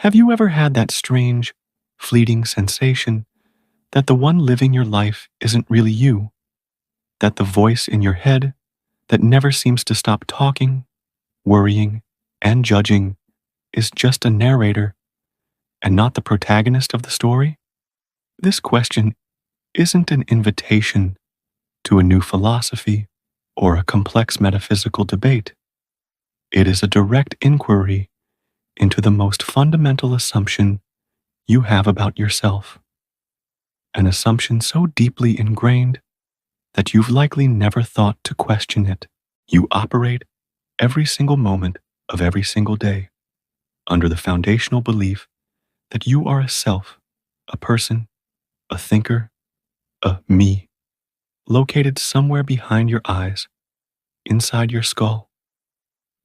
Have you ever had that strange, fleeting sensation that the one living your life isn't really you? That the voice in your head that never seems to stop talking, worrying, and judging is just a narrator and not the protagonist of the story? This question isn't an invitation to a new philosophy or a complex metaphysical debate. It is a direct inquiry into the most fundamental assumption you have about yourself, an assumption so deeply ingrained that you've likely never thought to question it. You operate every single moment of every single day under the foundational belief that you are a self, a person, a thinker, a me, located somewhere behind your eyes, inside your skull,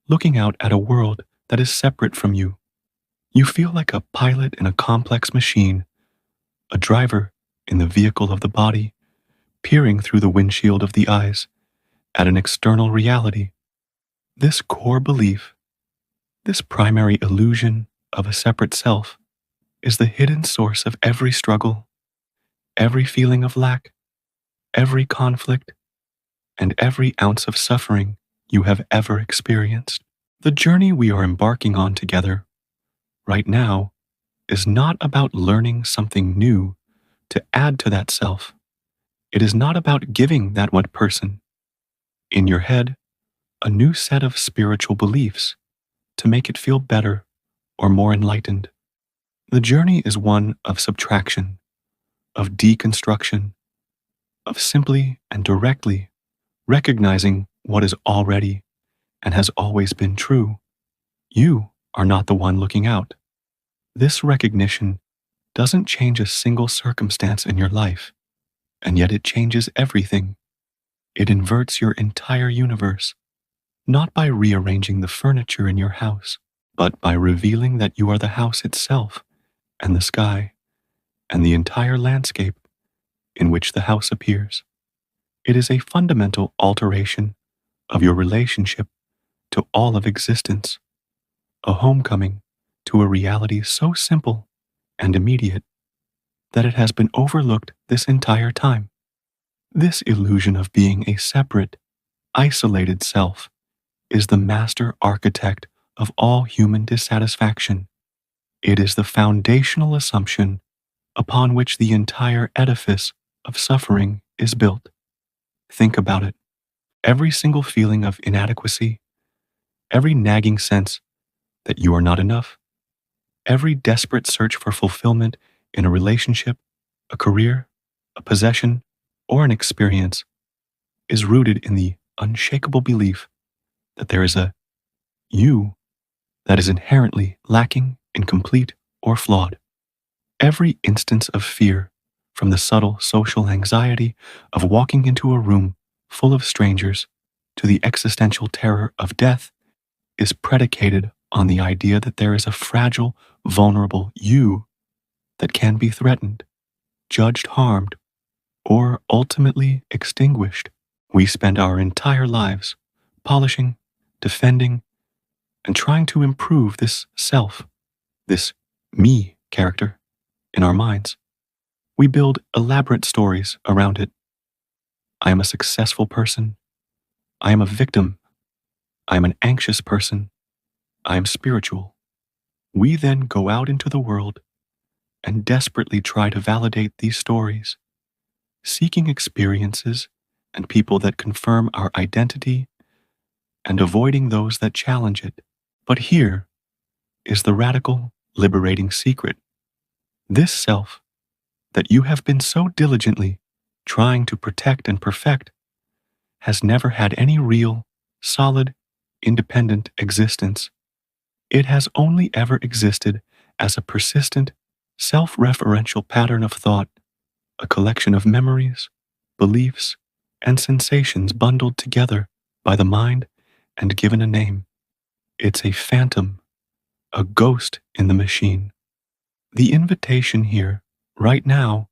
looking out at a world that is separate from you. You feel like a pilot in a complex machine, a driver in the vehicle of the body, peering through the windshield of the eyes at an external reality. This core belief, this primary illusion of a separate self, is the hidden source of every struggle, every feeling of lack, every conflict, and every ounce of suffering you have ever experienced. The journey we are embarking on together right now is not about learning something new to add to that self. It is not about giving that one person in your head a new set of spiritual beliefs to make it feel better or more enlightened. The journey is one of subtraction, of deconstruction, of simply and directly recognizing what is already and has always been true. You are not the one looking out. This recognition doesn't change a single circumstance in your life, and yet it changes everything. It inverts your entire universe, not by rearranging the furniture in your house, but by revealing that you are the house itself and the sky and the entire landscape in which the house appears. It is a fundamental alteration of your relationship to all of existence, a homecoming to a reality so simple and immediate that it has been overlooked this entire time. This illusion of being a separate, isolated self is the master architect of all human dissatisfaction. It is the foundational assumption upon which the entire edifice of suffering is built. Think about it. Every single feeling of inadequacy, every nagging sense that you are not enough, every desperate search for fulfillment in a relationship, a career, a possession, or an experience is rooted in the unshakable belief that there is a you that is inherently lacking, incomplete, or flawed. Every instance of fear, from the subtle social anxiety of walking into a room full of strangers to the existential terror of death, is predicated on the idea that there is a fragile, vulnerable you that can be threatened, judged, harmed, or ultimately extinguished. We spend our entire lives polishing, defending, and trying to improve this self, this me character in our minds. We build elaborate stories around it. I am a successful person. I am a victim. I am an anxious person. I am spiritual. We then go out into the world and desperately try to validate these stories, seeking experiences and people that confirm our identity and avoiding those that challenge it. But here is the radical, liberating secret. This self that you have been so diligently trying to protect and perfect has never had any real, solid, independent existence. It has only ever existed as a persistent, self-referential pattern of thought, a collection of memories, beliefs, and sensations bundled together by the mind and given a name. It's a phantom, a ghost in the machine. The invitation here, right now,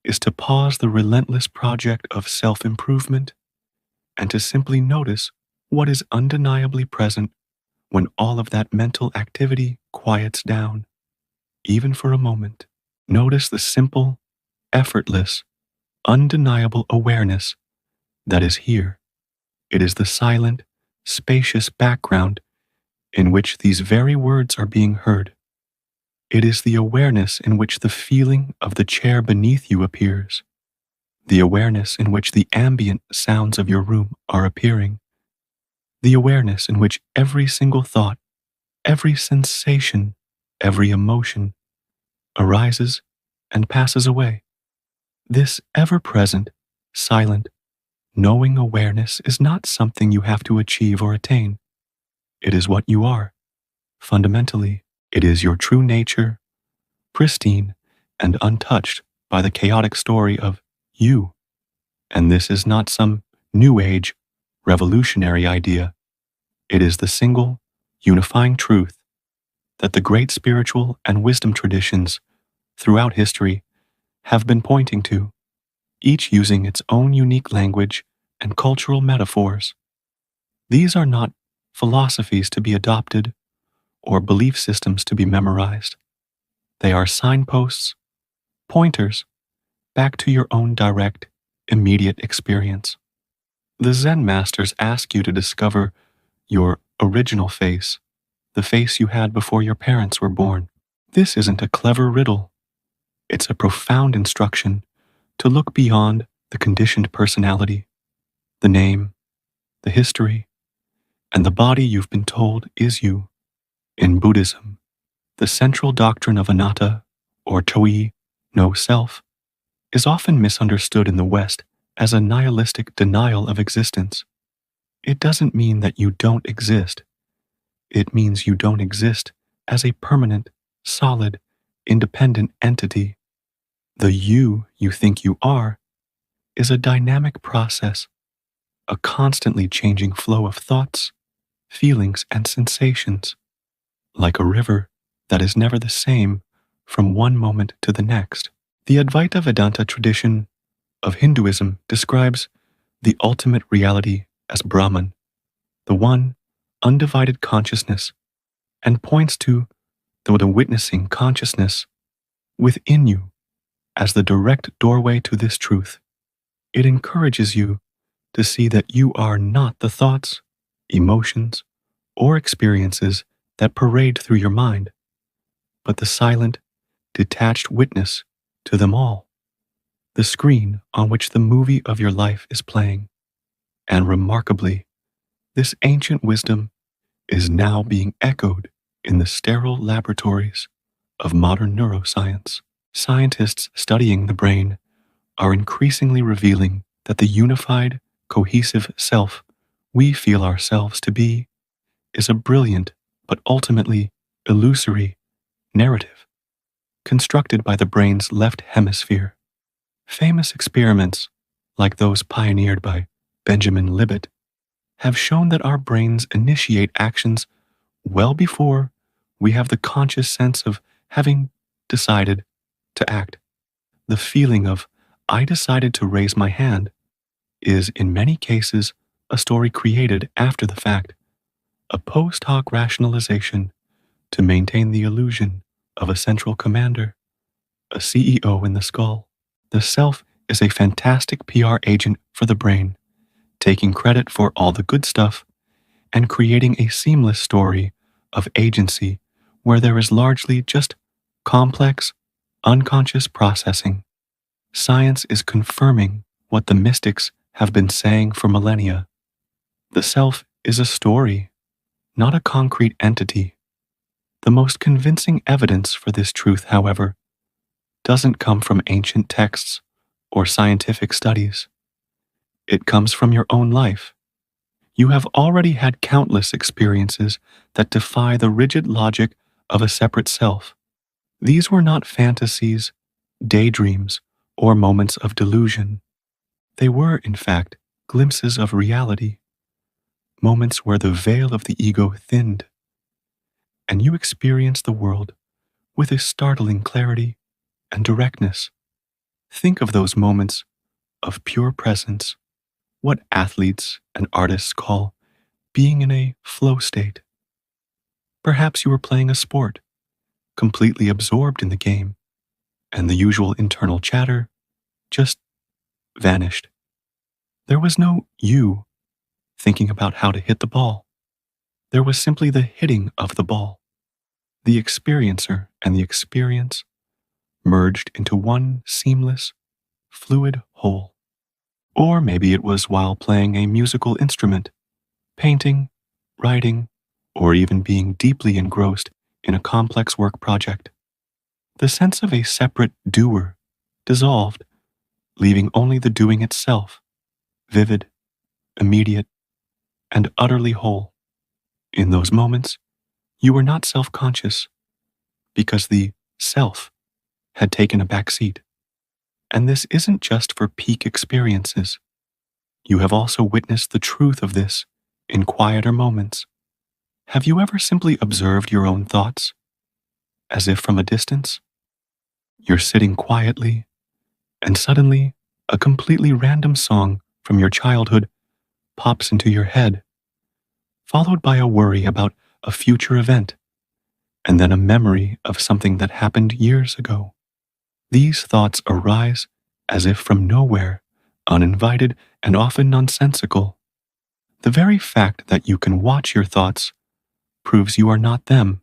is to pause the relentless project of self-improvement and to simply notice what is undeniably present when all of that mental activity quiets down. even for a moment. Notice the simple, effortless, undeniable awareness that is here. It is the silent, spacious background in which these very words are being heard. It is the awareness in which the feeling of the chair beneath you appears, the awareness in which the ambient sounds of your room are appearing, the awareness in which every single thought, every sensation, every emotion arises and passes away. This ever-present, silent, knowing awareness is not something you have to achieve or attain. It is what you are. Fundamentally, it is your true nature, pristine and untouched by the chaotic story of you. And this is not some new age, revolutionary idea. It is the single, unifying truth that the great spiritual and wisdom traditions throughout history have been pointing to, each using its own unique language and cultural metaphors. These are not philosophies to be adopted or belief systems to be memorized. They are signposts, pointers, back to your own direct, immediate experience. The Zen masters ask you to discover your original face, the face you had before your parents were born. This isn't a clever riddle. It's a profound instruction to look beyond the conditioned personality, the name, the history, and the body you've been told is you. In Buddhism, the central doctrine of anatta, or toi, no self, is often misunderstood in the West as a nihilistic denial of existence. It doesn't mean that you don't exist. It means you don't exist as a permanent, solid, independent entity. The you think you are is a dynamic process, a constantly changing flow of thoughts, feelings, and sensations, like a river that is never the same from one moment to the next. The Advaita Vedanta tradition of Hinduism describes the ultimate reality as Brahman, the one undivided consciousness, and points to the witnessing consciousness within you as the direct doorway to this truth. It encourages you to see that you are not the thoughts, emotions, or experiences that parade through your mind, but the silent, detached witness to them all, the screen on which the movie of your life is playing. And remarkably, this ancient wisdom is now being echoed in the sterile laboratories of modern neuroscience. Scientists studying the brain are increasingly revealing that the unified, cohesive self we feel ourselves to be is a brilliant but ultimately illusory narrative constructed by the brain's left hemisphere. Famous experiments, like those pioneered by Benjamin Libet, have shown that our brains initiate actions well before we have the conscious sense of having decided to act. The feeling of, I decided to raise my hand, is in many cases a story created after the fact, a post hoc rationalization to maintain the illusion of a central commander, a CEO in the skull. The self is a fantastic PR agent for the brain, taking credit for all the good stuff and creating a seamless story of agency where there is largely just complex, unconscious processing. Science is confirming what the mystics have been saying for millennia. The self is a story, not a concrete entity. The most convincing evidence for this truth, however, doesn't come from ancient texts or scientific studies. It comes from your own life. You have already had countless experiences that defy the rigid logic of a separate self. These were not fantasies, daydreams, or moments of delusion. They were, in fact, glimpses of reality, moments where the veil of the ego thinned, and you experienced the world with a startling clarity and directness. Think of those moments of pure presence, what athletes and artists call being in a flow state. Perhaps you were playing a sport, completely absorbed in the game, and the usual internal chatter just vanished. There was no you thinking about how to hit the ball. There was simply the hitting of the ball. The experiencer and the experience merged into one seamless, fluid whole. Or maybe it was while playing a musical instrument, painting, writing, or even being deeply engrossed in a complex work project. The sense of a separate doer dissolved, leaving only the doing itself, vivid, immediate, and utterly whole. In those moments, you were not self-conscious because the self had taken a back seat. And this isn't just for peak experiences. You have also witnessed the truth of this in quieter moments. Have you ever simply observed your own thoughts, as if from a distance? You're sitting quietly, and suddenly a completely random song from your childhood pops into your head, followed by a worry about a future event, and then a memory of something that happened years ago. These thoughts arise as if from nowhere, uninvited and often nonsensical. The very fact that you can watch your thoughts proves you are not them.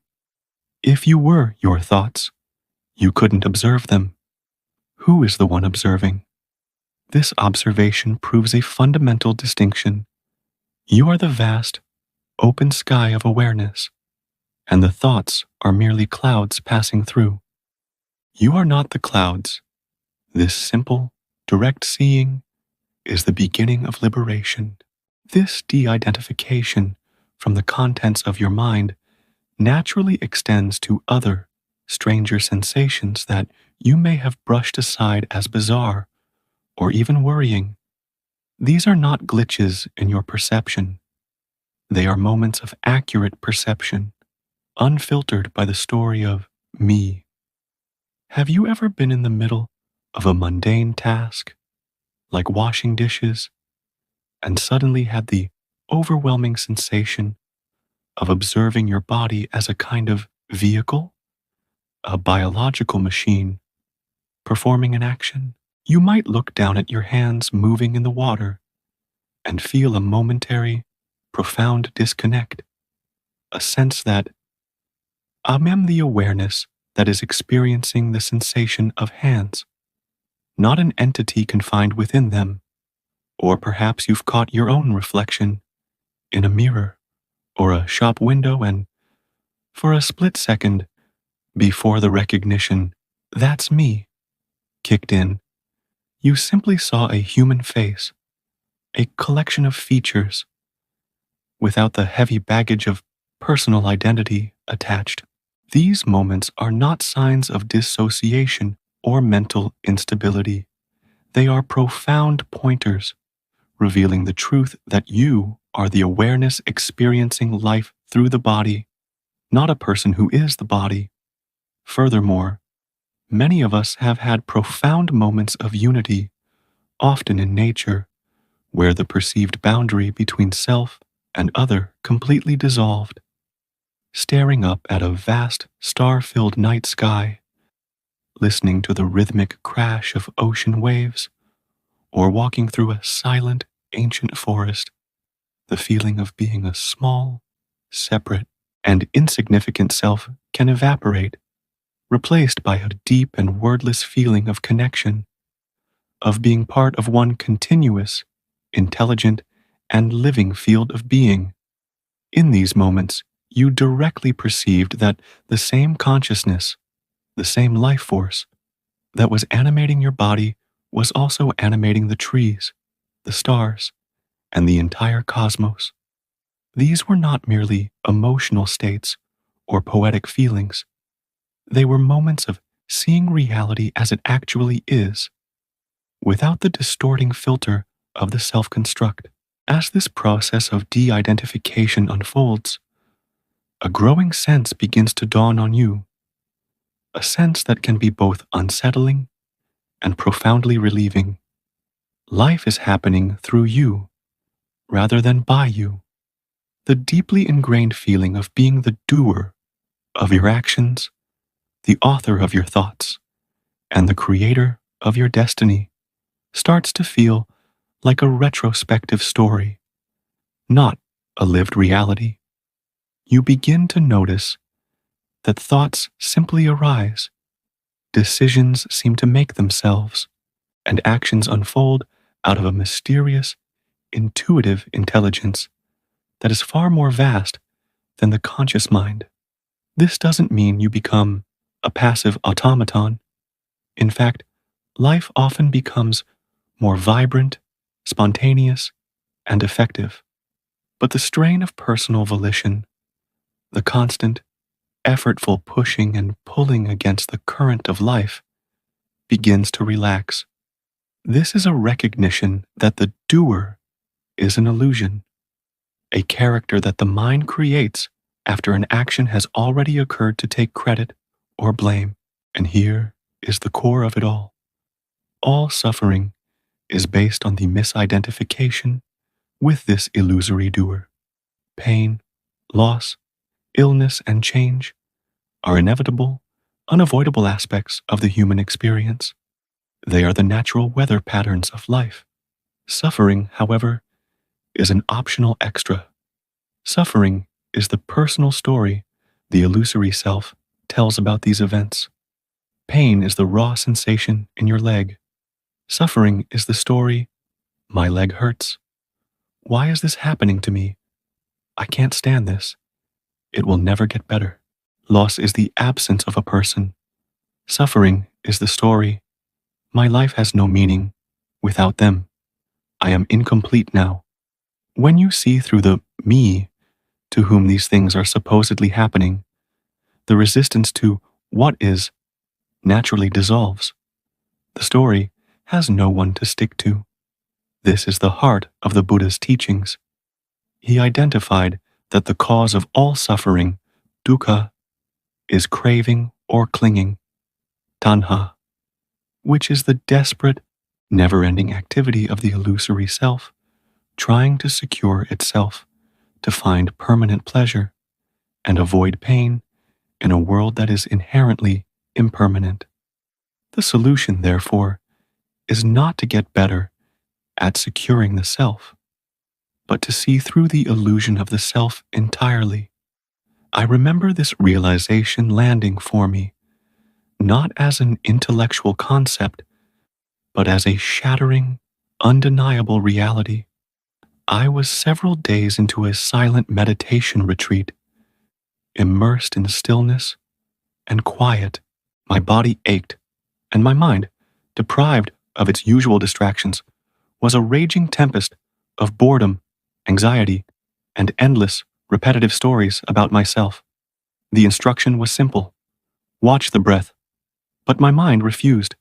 If you were your thoughts, you couldn't observe them. Who is the one observing? This observation proves a fundamental distinction. You are the vast, open sky of awareness, and the thoughts are merely clouds passing through. You are not the clouds. This simple, direct seeing is the beginning of liberation. This de-identification from the contents of your mind naturally extends to other, stranger sensations that you may have brushed aside as bizarre or even worrying. These are not glitches in your perception. They are moments of accurate perception, unfiltered by the story of me. Have you ever been in the middle of a mundane task, like washing dishes, and suddenly had the overwhelming sensation of observing your body as a kind of vehicle, a biological machine, performing an action? You might look down at your hands moving in the water and feel a momentary, profound disconnect, a sense that I am the awareness that is experiencing the sensation of hands, not an entity confined within them. Or perhaps you've caught your own reflection in a mirror or a shop window, and for a split second before the recognition, "That's me," kicked in, you simply saw a human face, a collection of features, without the heavy baggage of personal identity attached. These moments are not signs of dissociation or mental instability. They are profound pointers, revealing the truth that you are the awareness experiencing life through the body, not a person who is the body. Furthermore, many of us have had profound moments of unity, often in nature, where the perceived boundary between self and other completely dissolved. Staring up at a vast, star-filled night sky, listening to the rhythmic crash of ocean waves, or walking through a silent, ancient forest, the feeling of being a small, separate, and insignificant self can evaporate, replaced by a deep and wordless feeling of connection, of being part of one continuous, intelligent, and living field of being. In these moments, you directly perceived that the same consciousness, the same life force that was animating your body was also animating the trees, the stars, and the entire cosmos. These were not merely emotional states or poetic feelings. They were moments of seeing reality as it actually is, without the distorting filter of the self-construct. As this process of de-identification unfolds, a growing sense begins to dawn on you, a sense that can be both unsettling and profoundly relieving. Life is happening through you, rather than by you. The deeply ingrained feeling of being the doer of your actions, the author of your thoughts and the creator of your destiny, starts to feel like a retrospective story, not a lived reality. You begin to notice that thoughts simply arise, decisions seem to make themselves, and actions unfold out of a mysterious, intuitive intelligence that is far more vast than the conscious mind. This doesn't mean you become a passive automaton. In fact, life often becomes more vibrant, spontaneous, and effective. But the strain of personal volition, the constant, effortful pushing and pulling against the current of life, begins to relax. This is a recognition that the doer is an illusion, a character that the mind creates after an action has already occurred to take credit or blame. And here is the core of it all. All suffering is based on the misidentification with this illusory doer. Pain, loss, illness, and change are inevitable, unavoidable aspects of the human experience. They are the natural weather patterns of life. Suffering, however, is an optional extra. Suffering is the personal story the illusory self tells about these events. Pain is the raw sensation in your leg. Suffering is the story, my leg hurts. Why is this happening to me? I can't stand this. It will never get better. Loss is the absence of a person. Suffering is the story, my life has no meaning without them. I am incomplete now. When you see through the me to whom these things are supposedly happening, the resistance to what is naturally dissolves. The story has no one to stick to. This is the heart of the Buddha's teachings. He identified that the cause of all suffering, dukkha, is craving or clinging, tanha, which is the desperate, never-ending activity of the illusory self, trying to secure itself, to find permanent pleasure, and avoid pain in a world that is inherently impermanent. The solution, therefore, is not to get better at securing the self, but to see through the illusion of the self entirely. I remember this realization landing for me, not as an intellectual concept, but as a shattering, undeniable reality. I was several days into a silent meditation retreat, immersed in stillness and quiet. My body ached, and my mind, deprived of its usual distractions, was a raging tempest of boredom, anxiety, and endless, repetitive stories about myself. The instruction was simple: watch the breath. But my mind refused.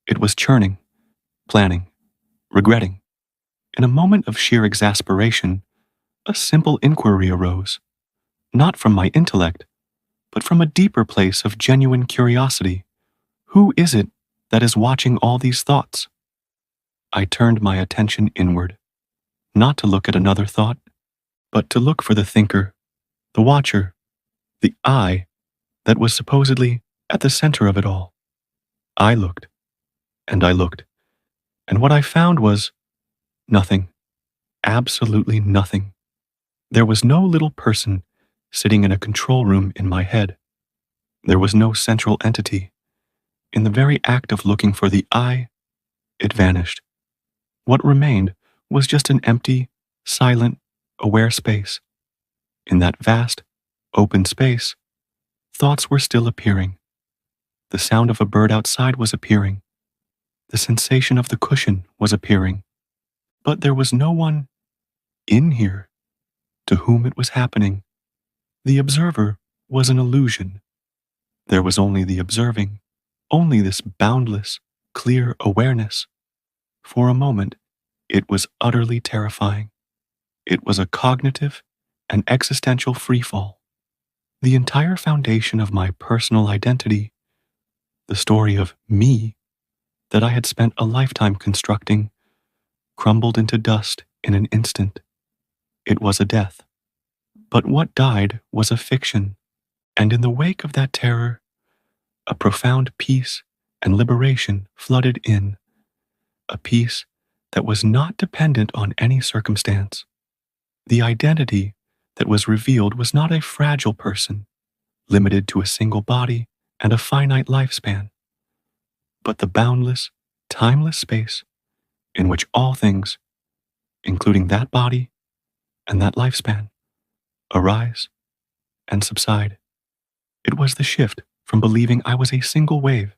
It was churning, planning, regretting. In a moment of sheer exasperation, a simple inquiry arose, not from my intellect, but from a deeper place of genuine curiosity. Who is it that is watching all these thoughts? I turned my attention inward, not to look at another thought, but to look for the thinker, the watcher, the I that was supposedly at the center of it all. I looked, and I looked, and what I found was nothing, absolutely nothing. There was no little person sitting in a control room in my head. There was no central entity. In the very act of looking for the I, it vanished. What remained was just an empty, silent, aware space. In that vast, open space, thoughts were still appearing. The sound of a bird outside was appearing. The sensation of the cushion was appearing. But there was no one in here to whom it was happening. The observer was an illusion. There was only the observing, only this boundless, clear awareness. For a moment, it was utterly terrifying. It was a cognitive and existential freefall. The entire foundation of my personal identity, the story of me that I had spent a lifetime constructing, crumbled into dust in an instant. It was a death. But what died was a fiction, and in the wake of that terror, A profound peace and liberation flooded in, a peace that was not dependent on any circumstance. The identity that was revealed was not a fragile person, limited to a single body and a finite lifespan, but the boundless, timeless space in which all things, including that body and that lifespan, arise and subside. It was the shift from believing I was a single wave,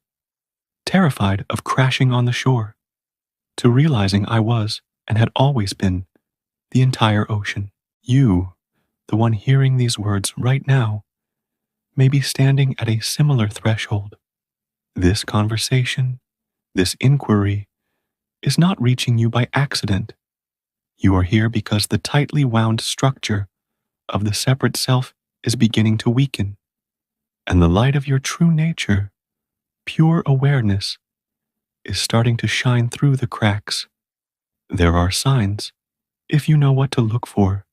terrified of crashing on the shore, to realizing I was and had always been the entire ocean. You, the one hearing these words right now, may be standing at a similar threshold. This conversation, this inquiry, is not reaching you by accident. You are here because the tightly wound structure of the separate self is beginning to weaken, and the light of your true nature, pure awareness, is starting to shine through the cracks. There are signs, if you know what to look for,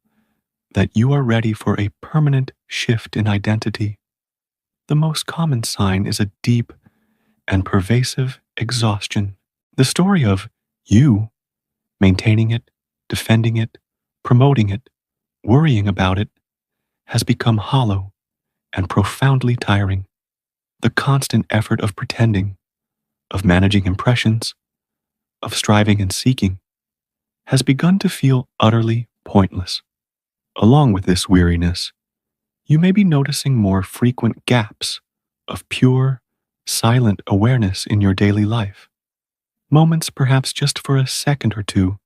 that you are ready for a permanent shift in identity. The most common sign is a deep and pervasive exhaustion. The story of you, maintaining it, defending it, promoting it, worrying about it, has become hollow and profoundly tiring. The constant effort of pretending, of managing impressions, of striving and seeking, has begun to feel utterly pointless. Along with this weariness, you may be noticing more frequent gaps of pure, silent awareness in your daily life. Moments perhaps just for a second or two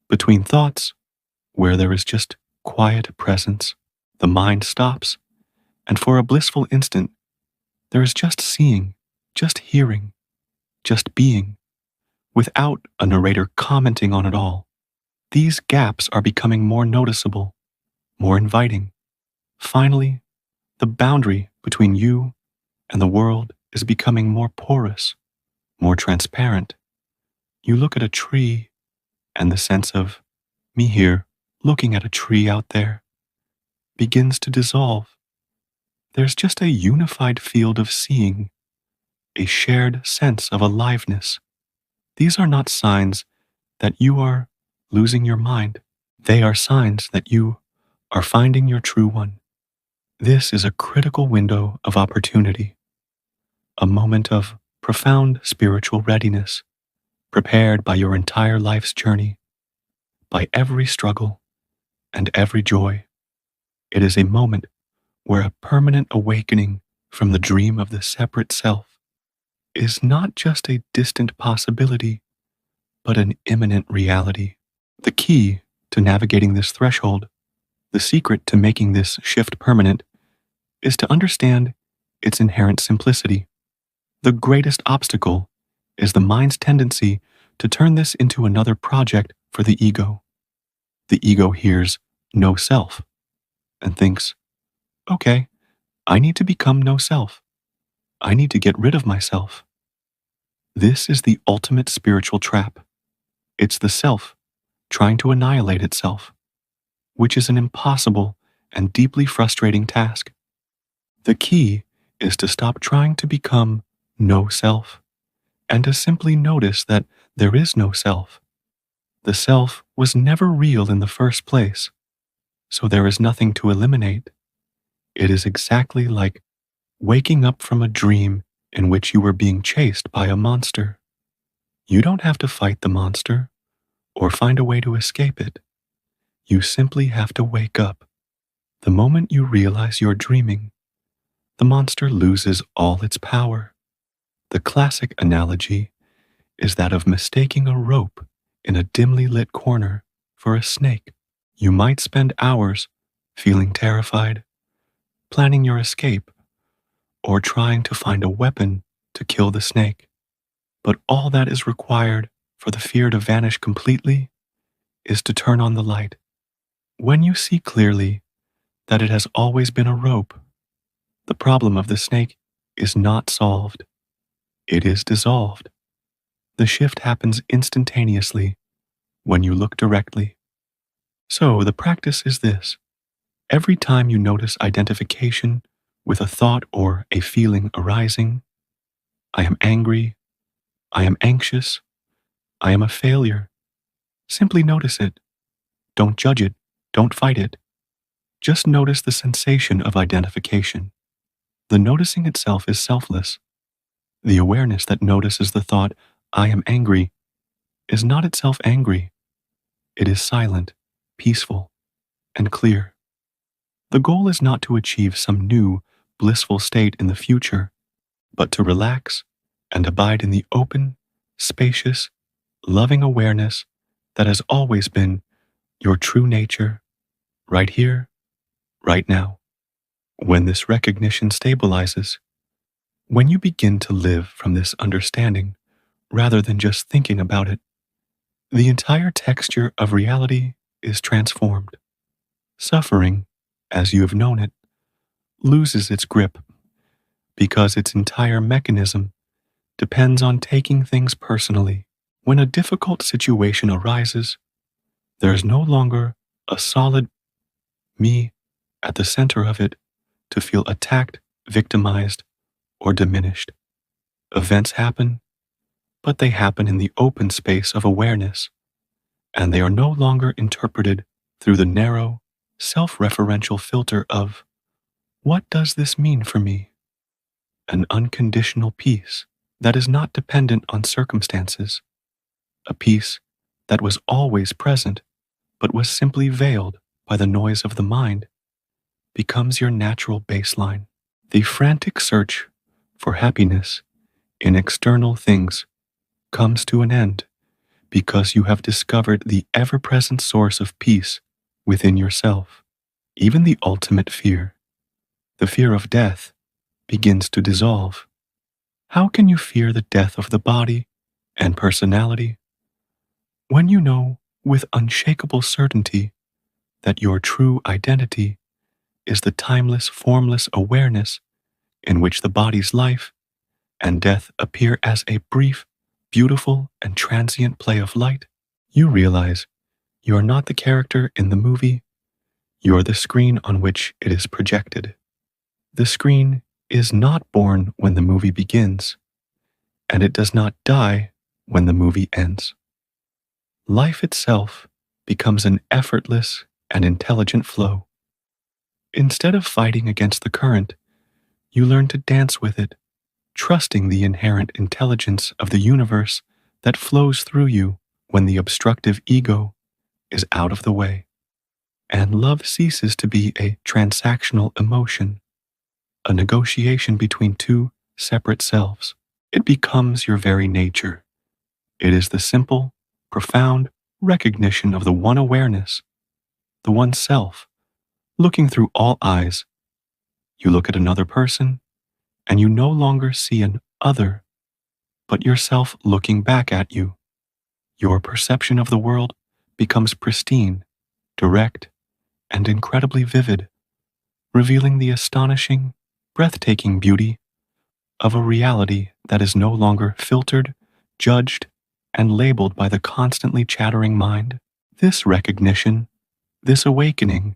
between thoughts where there is just quiet presence. The mind stops, and for a blissful instant, there is just seeing, just hearing, just being, without a narrator commenting on it all. These gaps are becoming more noticeable, more inviting. Finally, the boundary between you and the world is becoming more porous, more transparent. You look at a tree, and the sense of me here looking at a tree out there begins to dissolve. There's just a unified field of seeing, a shared sense of aliveness. These are not signs that you are losing your mind. They are signs that you are finding your true one. This is a critical window of opportunity, a moment of profound spiritual readiness, prepared by your entire life's journey, by every struggle and every joy. It is a moment where a permanent awakening from the dream of the separate self is not just a distant possibility, but an imminent reality. The key to navigating this threshold, the secret to making this shift permanent, is to understand its inherent simplicity. The greatest obstacle is the mind's tendency to turn this into another project for the ego. The ego hears no self and thinks, okay, I need to become no self. I need to get rid of myself. This is the ultimate spiritual trap. It's the self trying to annihilate itself, which is an impossible and deeply frustrating task. The key is to stop trying to become no self and to simply notice that there is no self. The self was never real in the first place, so there is nothing to eliminate. It is exactly like waking up from a dream in which you were being chased by a monster. You don't have to fight the monster or find a way to escape it. You simply have to wake up. The moment you realize you're dreaming, the monster loses all its power. The classic analogy is that of mistaking a rope in a dimly lit corner for a snake. You might spend hours feeling terrified, planning your escape, or trying to find a weapon to kill the snake. But all that is required for the fear to vanish completely is to turn on the light. When you see clearly that it has always been a rope, the problem of the snake is not solved. It is dissolved. The shift happens instantaneously when you look directly. So the practice is this. Every time you notice identification with a thought or a feeling arising, I am angry. I am anxious. I am a failure. Simply notice it. Don't judge it. Don't fight it. Just notice the sensation of identification. The noticing itself is selfless. The awareness that notices the thought, I am angry, is not itself angry. It is silent, peaceful, and clear. The goal is not to achieve some new, blissful state in the future, but to relax and abide in the open, spacious, loving awareness that has always been your true nature, right here, right now. When this recognition stabilizes, when you begin to live from this understanding rather than just thinking about it, the entire texture of reality is transformed. Suffering, as you have known it, loses its grip because its entire mechanism depends on taking things personally. When a difficult situation arises, there is no longer a solid me at the center of it to feel attacked, victimized, or diminished. Events happen, but they happen in the open space of awareness, and they are no longer interpreted through the narrow, self-referential filter of, what does this mean for me? An unconditional peace that is not dependent on circumstances, a peace that was always present but was simply veiled by the noise of the mind, becomes your natural baseline. The frantic search for happiness in external things comes to an end because you have discovered the ever-present source of peace within yourself. Even the ultimate fear, the fear of death, begins to dissolve. How can you fear the death of the body and personality when you know with unshakable certainty that your true identity is the timeless, formless awareness in which the body's life and death appear as a brief, beautiful, and transient play of light? You realize you are not the character in the movie, you are the screen on which it is projected. The screen is not born when the movie begins, and it does not die when the movie ends. Life itself becomes an effortless and intelligent flow. Instead of fighting against the current, you learn to dance with it, trusting the inherent intelligence of the universe that flows through you when the obstructive ego is out of the way. And love ceases to be a transactional emotion, a negotiation between two separate selves. It becomes your very nature. It is the simple, profound recognition of the one awareness, the one self, looking through all eyes. You look at another person, and you no longer see an other, but yourself looking back at you. Your perception of the world becomes pristine, direct, and incredibly vivid, revealing the astonishing, breathtaking beauty of a reality that is no longer filtered, judged, and labeled by the constantly chattering mind. This recognition, this awakening,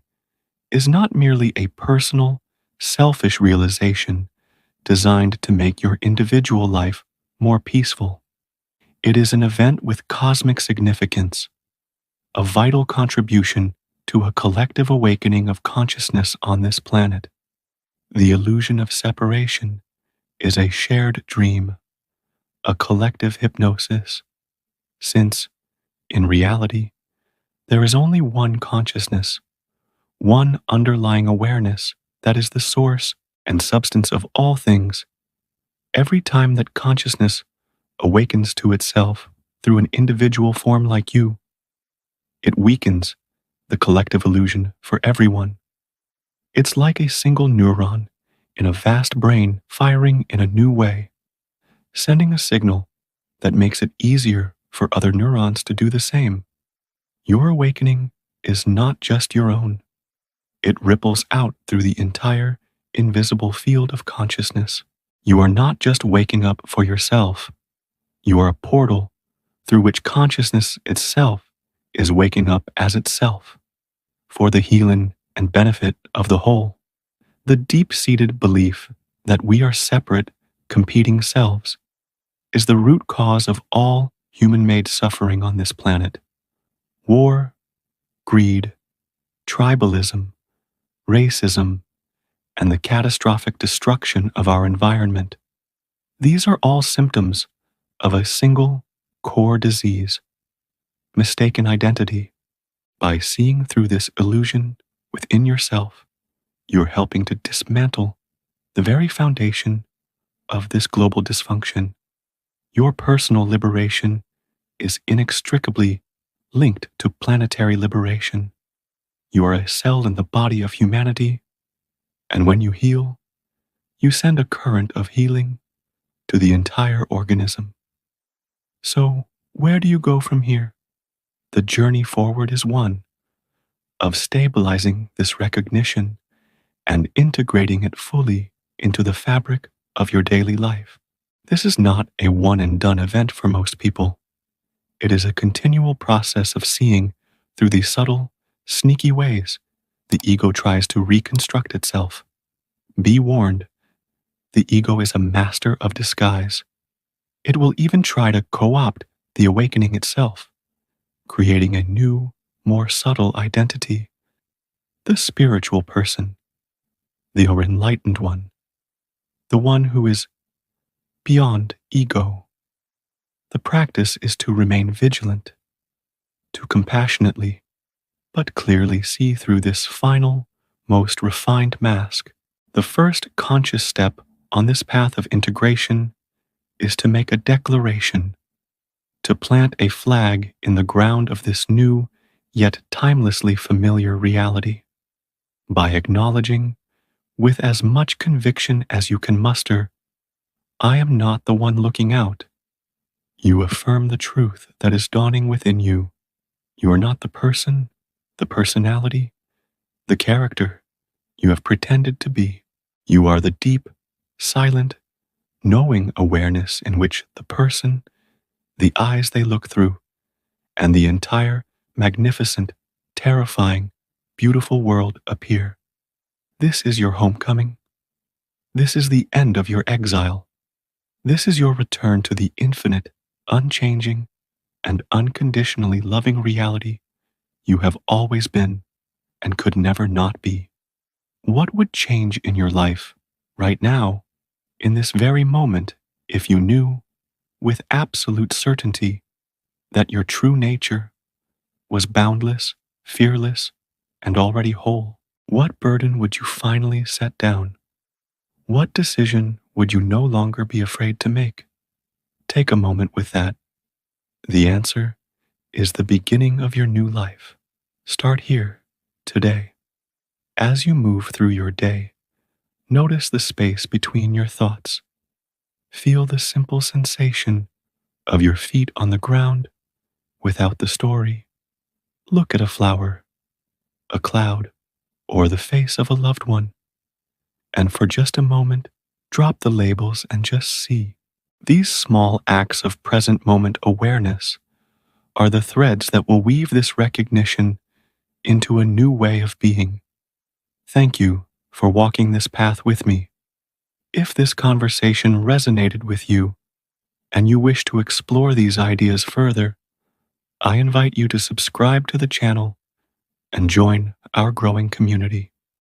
is not merely a personal, selfish realization designed to make your individual life more peaceful. It is an event with cosmic significance, a vital contribution to a collective awakening of consciousness on this planet. The illusion of separation is a shared dream, a collective hypnosis, since, in reality, there is only one consciousness, one underlying awareness that is the source and substance of all things. Every time that consciousness awakens to itself through an individual form like you, it weakens the collective illusion for everyone. It's like a single neuron in a vast brain firing in a new way, sending a signal that makes it easier for other neurons to do the same. Your awakening is not just your own. It ripples out through the entire invisible field of consciousness. You are not just waking up for yourself. You are a portal through which consciousness itself is waking up as itself for the healing and benefit of the whole. The deep-seated belief that we are separate, competing selves is the root cause of all human-made suffering on this planet. War, greed, tribalism, racism, and the catastrophic destruction of our environment. These are all symptoms of a single core disease, mistaken identity. By seeing through this illusion within yourself, you're helping to dismantle the very foundation of this global dysfunction. Your personal liberation is inextricably linked to planetary liberation. You are a cell in the body of humanity, and when you heal, you send a current of healing to the entire organism. So, where do you go from here? The journey forward is one of stabilizing this recognition and integrating it fully into the fabric of your daily life. This is not a one and done event for most people. It is a continual process of seeing through the subtle, sneaky ways the ego tries to reconstruct itself. Be warned, the ego is a master of disguise. It will even try to co-opt the awakening itself, creating a new, more subtle identity. The spiritual person, the enlightened one, the one who is beyond ego. The practice is to remain vigilant, to compassionately but clearly see through this final, most refined mask. The first conscious step on this path of integration is to make a declaration, to plant a flag in the ground of this new, yet timelessly familiar reality. By acknowledging, with as much conviction as you can muster, I am not the one looking out. You affirm the truth that is dawning within you. You are not the person, the personality, the character you have pretended to be. You are the deep, silent, knowing awareness in which the person, the eyes they look through, and the entire magnificent, terrifying, beautiful world appear. This is your homecoming. This is the end of your exile. This is your return to the infinite, unchanging, and unconditionally loving reality you have always been and could never not be. What would change in your life right now, in this very moment, if you knew with absolute certainty that your true nature was boundless, fearless, and already whole? What burden would you finally set down? What decision would you no longer be afraid to make? Take a moment with that. The answer is the beginning of your new life. Start here, today. As you move through your day, notice the space between your thoughts. Feel the simple sensation of your feet on the ground without the story. Look at a flower, a cloud, or the face of a loved one, and for just a moment, drop the labels and just see. These small acts of present moment awareness are the threads that will weave this recognition into a new way of being. Thank you for walking this path with me. If this conversation resonated with you and you wish to explore these ideas further, I invite you to subscribe to the channel and join our growing community.